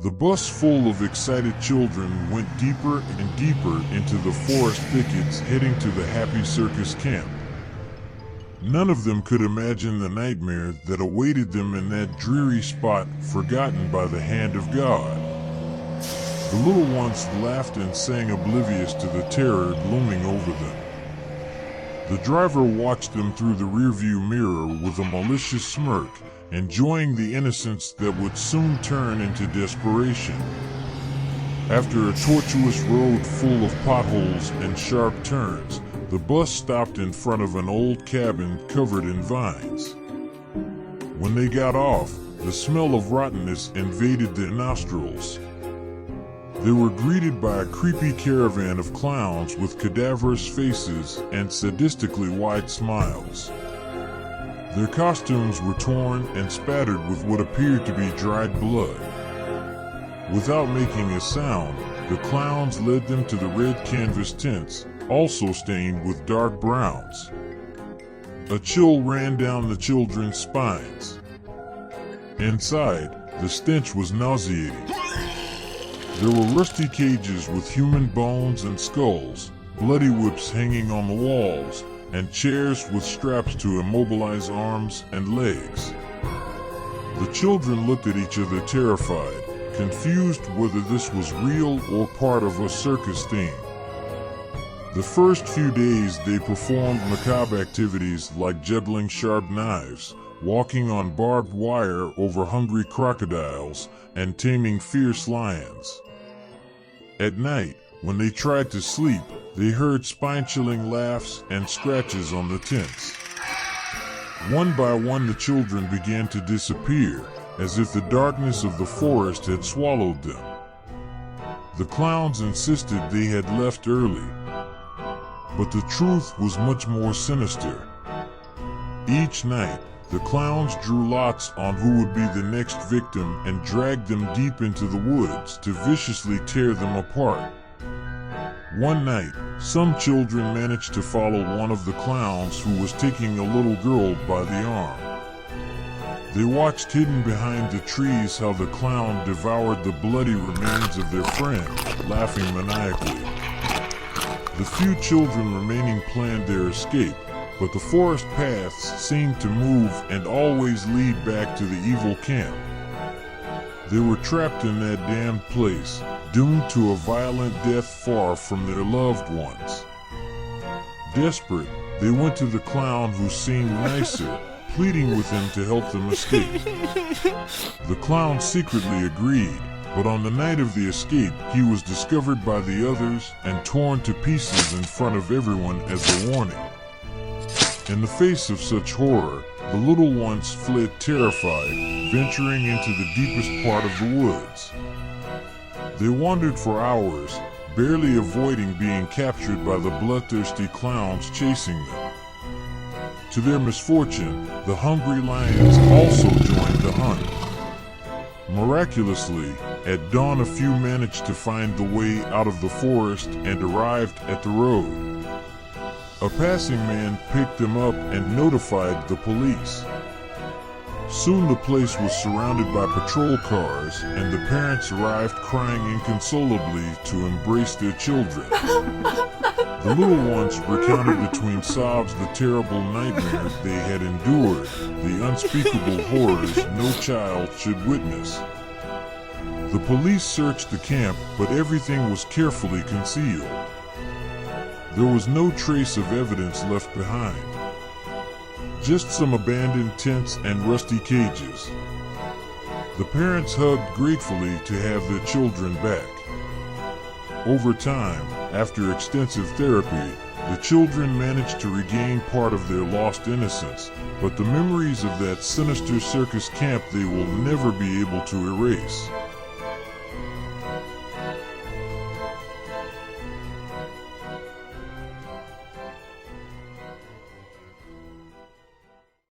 The bus full of excited children went deeper and deeper into the forest thickets, heading to the happy circus camp. None of them could imagine the nightmare that awaited them in that dreary spot forgotten by the hand of God. The little ones laughed and sang oblivious to the terror looming over them. The driver watched them through the rearview mirror with a malicious smirk, enjoying the innocence that would soon turn into desperation. After a tortuous road full of potholes and sharp turns, the bus stopped in front of an old cabin covered in vines. When they got off, the smell of rottenness invaded their nostrils. They were greeted by a creepy caravan of clowns with cadaverous faces and sadistically wide smiles. Their costumes were torn and spattered with what appeared to be dried blood. Without making a sound, the clowns led them to the red canvas tents, also stained with dark browns. A chill ran down the children's spines. Inside, the stench was nauseating. There were rusty cages with human bones and skulls, bloody whips hanging on the walls, and chairs with straps to immobilize arms and legs. The children looked at each other terrified, confused whether this was real or part of a circus theme. The first few days they performed macabre activities like juggling sharp knives, walking on barbed wire over hungry crocodiles, and taming fierce lions. At night, when they tried to sleep, they heard spine-chilling laughs and scratches on the tents. One by one the children began to disappear, as if the darkness of the forest had swallowed them. The clowns insisted they had left early. But the truth was much more sinister. Each night, the clowns drew lots on who would be the next victim and dragged them deep into the woods to viciously tear them apart. One night, some children managed to follow one of the clowns who was taking a little girl by the arm. They watched hidden behind the trees how the clown devoured the bloody remains of their friend, laughing maniacally. The few children remaining planned their escape, but the forest paths seemed to move and always lead back to the evil camp. They were trapped in that damned place, doomed to a violent death far from their loved ones. Desperate, they went to the clown who seemed nicer, pleading with him to help them escape. The clown secretly agreed, but on the night of the escape, he was discovered by the others and torn to pieces in front of everyone as a warning. In the face of such horror, the little ones fled terrified, venturing into the deepest part of the woods. They wandered for hours, barely avoiding being captured by the bloodthirsty clowns chasing them. To their misfortune, the hungry lions also joined the hunt. Miraculously, at dawn a few managed to find the way out of the forest and arrived at the road. A passing man picked them up and notified the police. Soon the place was surrounded by patrol cars, and the parents arrived crying inconsolably to embrace their children. The little ones recounted between sobs the terrible nightmares they had endured, the unspeakable horrors no child should witness. The police searched the camp, but everything was carefully concealed. There was no trace of evidence left behind. Just some abandoned tents and rusty cages. The parents hugged gratefully to have their children back. Over time, after extensive therapy, the children managed to regain part of their lost innocence, but the memories of that sinister circus camp they will never be able to erase.